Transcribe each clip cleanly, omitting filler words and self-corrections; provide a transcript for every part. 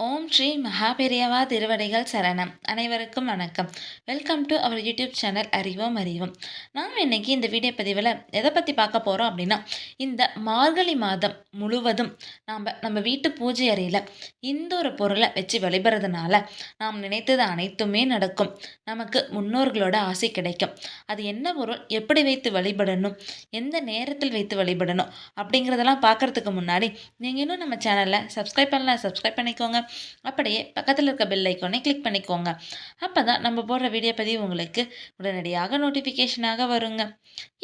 ஓம் ஸ்ரீ மகாபெரியவா திருவடிகள் சரணம். அனைவருக்கும் வணக்கம். Welcome to our YouTube channel அறிவோம் அறிவோம். நாம் இன்னைக்கு இந்த வீடியோ பதிவில் எதை பற்றி பார்க்க போகிறோம் அப்படின்னா, இந்த மார்கழி மாதம் முழுவதும் நம்ம வீட்டு பூஜை அறையில் இந்த ஒரு பொருளை வச்சு வழிபடுறதுனால நாம் நினைத்தது அனைத்துமே நடக்கும். நமக்கு முன்னோர்களோட ஆசை கிடைக்கும். அது என்ன பொருள், எப்படி வைத்து வழிபடணும், எந்த நேரத்தில் வைத்து வழிபடணும் அப்படிங்கிறதெல்லாம் பார்க்கறதுக்கு முன்னாடி நீங்கள் இன்னும் நம்ம சேனலை சப்ஸ்கிரைப் பண்ணலாம், சப்ஸ்கிரைப் பண்ணிக்கோங்க. அப்படியே பக்கத்தில் இருக்க பெல் ஐக்கானை கிளிக் பண்ணிக்கோங்க. அப்போ தான் நம்ம போடுற வீடியோ பதிவு உங்களுக்கு உடனடியாக நோட்டிஃபிகேஷனாக வருங்க.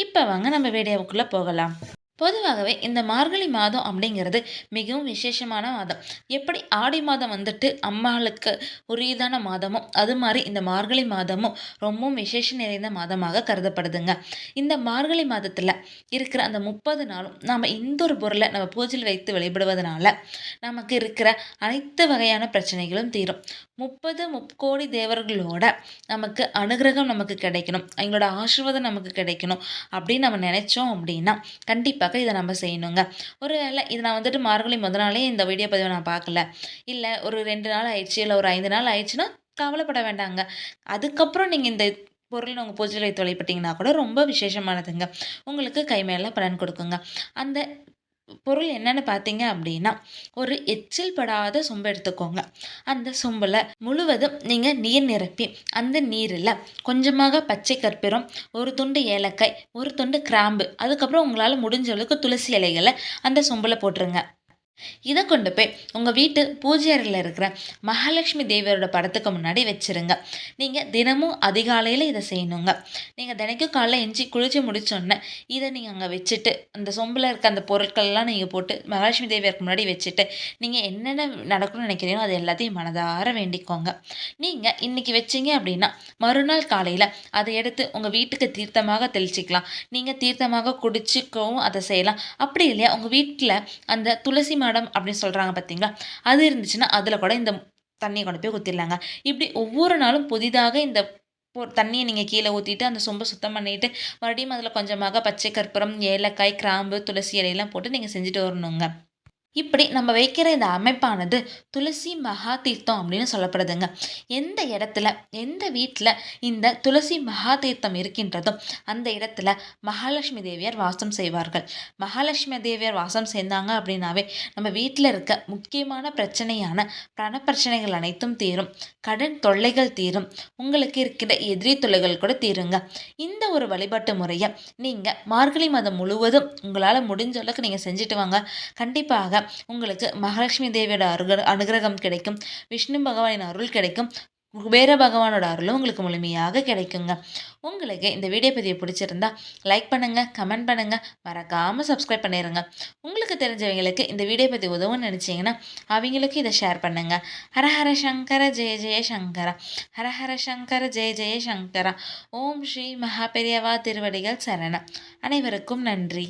இப்போ வாங்க நம்ம வீடியோவுக்குள்ளே போகலாம். பொதுவாகவே இந்த மார்கழி மாதம் அப்படிங்கிறது மிகவும் விசேஷமான மாதம். எப்படி ஆடி மாதம் வந்துட்டு அம்மாளுக்கு உரியதான மாதமும், அது மாதிரி இந்த மார்கழி மாதமும் ரொம்பவும் விசேஷம் நிறைந்த மாதமாக கருதப்படுதுங்க. இந்த மார்கழி மாதத்தில் இருக்கிற அந்த 30 நாளும் நாம் இந்த ஒரு பொருளை நம்ம பூஜையில் வைத்து வழிபடுவதனால நமக்கு இருக்கிற அனைத்து வகையான பிரச்சனைகளும் தீரும். 30 முக்கோடி தேவர்களோட நமக்கு அனுகிரகம் நமக்கு கிடைக்கணும், அவங்களோட ஆசீர்வாதம் நமக்கு கிடைக்கணும் அப்படின்னு நம்ம நினைச்சோம் அப்படின்னா கண்டிப்பாக இதை நம்ம செய்யணுங்க. ஒரு வேளை இது நான் வந்துட்டு மார்கழி முத நாளே இந்த வீடியோ பதிவை நான் பார்க்கல, இல்லை ஒரு 2 நாள் ஆயிடுச்சு, இல்லை ஒரு 5 நாள் ஆயிடுச்சுன்னா கவலைப்பட வேண்டாங்க. அதுக்கப்புறம் நீங்கள் இந்த பொருள் உங்கள் பூஜையில் வைத்து வழிபட்டீங்கன்னா கூட ரொம்ப விசேஷமானதுங்க. உங்களுக்கு கை மேலே பலன் கொடுக்குங்க. அந்த பொருள் என்னன்னு பார்த்தீங்க அப்படின்னா, ஒரு எச்சில் படாத சொம்பு எடுத்துக்கோங்க. அந்த சொம்பில் முழுவதும் நீங்கள் நீர் நிரப்பி, அந்த நீரில் கொஞ்சமாக பச்சை கற்பூரம், ஒரு துண்டு ஏலக்காய், ஒரு துண்டு கிராம்பு, அதுக்கப்புறம் உங்களால் முடிஞ்ச அளவுக்கு துளசி இலைகளை அந்த சொம்பில் போட்டுருங்க. இதை கொண்டு போய் உங்கள் வீட்டு பூஜை அறையில் இருக்கிற மகாலட்சுமி தேவியரோட படத்துக்கு முன்னாடி வச்சுருங்க. நீங்கள் தினமும் அதிகாலையில் இதை செய்யணுங்க. நீங்கள் தினைக்கும் காலைல எஞ்சி குளிச்சு முடிச்சோன்னே இதை நீங்கள் அங்கே வச்சுட்டு, அந்த சொம்பில் இருக்க அந்த பொருட்கள்லாம் நீங்கள் போட்டு மகாலட்சுமி தேவியருக்கு முன்னாடி வச்சுட்டு, நீங்கள் என்னென்ன நடக்கணும்னு நினைக்கிறீங்களோ அது எல்லாத்தையும் மனதார வேண்டிக்கோங்க. நீங்கள் இன்றைக்கி வச்சிங்க அப்படின்னா மறுநாள் காலையில் அதை எடுத்து உங்கள் வீட்டுக்கு தீர்த்தமாக தெளிச்சிக்கலாம். நீங்கள் தீர்த்தமாக குடிச்சிக்கவும் அதை செய்யலாம். அப்படி இல்லையா, உங்கள் வீட்டில் அந்த துளசி மாடம் அப்படின்னு சொல்கிறாங்க பார்த்தீங்களா, அது இருந்துச்சுன்னா அதில் கூட இந்த தண்ணியை கொண்டு போய் ஊற்றிடலாங்க. இப்படி ஒவ்வொரு நாளும் புதிதாக இந்த தண்ணியை நீங்கள் கீழே ஊற்றிட்டு அந்த சொம்பை சுத்தம் பண்ணிவிட்டு மறுபடியும் அதில் கொஞ்சமாக பச்சை கற்பூரம், ஏலக்காய், கிராம்பு, துளசி இலையெல்லாம் போட்டு நீங்கள் செஞ்சுட்டு வரணுங்க. இப்படி நம்ம வைக்கிற இந்த அமைப்பானது துளசி மகா தீர்த்தம் அப்படின்னு சொல்லப்படுதுங்க. எந்த இடத்துல, எந்த வீட்டில் இந்த துளசி மகா தீர்த்தம் இருக்கின்றதோ அந்த இடத்துல மகாலட்சுமி தேவியார் வாசம் செய்வார்கள். மகாலட்சுமி தேவியார் வாசம் செய்தாங்க அப்படின்னாவே நம்ம வீட்டில் இருக்க முக்கியமான பிரச்சனையான பணப்பிரச்சனைகள் அனைத்தும் தீரும், கடன் தொல்லைகள் தீரும், உங்களுக்கு இருக்கிற எதிரி தொல்லைகள் கூட தீருங்க. இந்த ஒரு வழிபாட்டு முறையை நீங்கள் மார்கழி மாதம் முழுவதும் உங்களால் முடிஞ்ச அளவுக்கு நீங்கள் செஞ்சுட்டு வாங்க. கண்டிப்பாக உங்களுக்கு மகாலட்சுமி தேவியோட அனுகிரகம் கிடைக்கும், விஷ்ணு பகவானின் அருள் கிடைக்கும், குபேர பகவானோட அருளும் உங்களுக்கு முழுமையாக கிடைக்குங்க. உங்களுக்கு இந்த வீடியோ பதிவு பிடிச்சிருந்தா லைக் பண்ணுங்க, கமெண்ட் பண்ணுங்க, மறக்காம சப்ஸ்கிரைப் பண்ணிடுங்க. உங்களுக்கு தெரிஞ்சவங்களுக்கு இந்த வீடியோ பதிவு உதவுன்னு நினைச்சீங்கன்னா அவங்களுக்கு இதை ஷேர் பண்ணுங்க. ஹரஹர சங்கர ஜெய ஜெய சங்கரா, ஹரஹர சங்கர ஜெய ஜெய சங்கரா. ஓம் ஸ்ரீ மகாபெரியவா திருவடிகள் சரணம். அனைவருக்கும் நன்றி.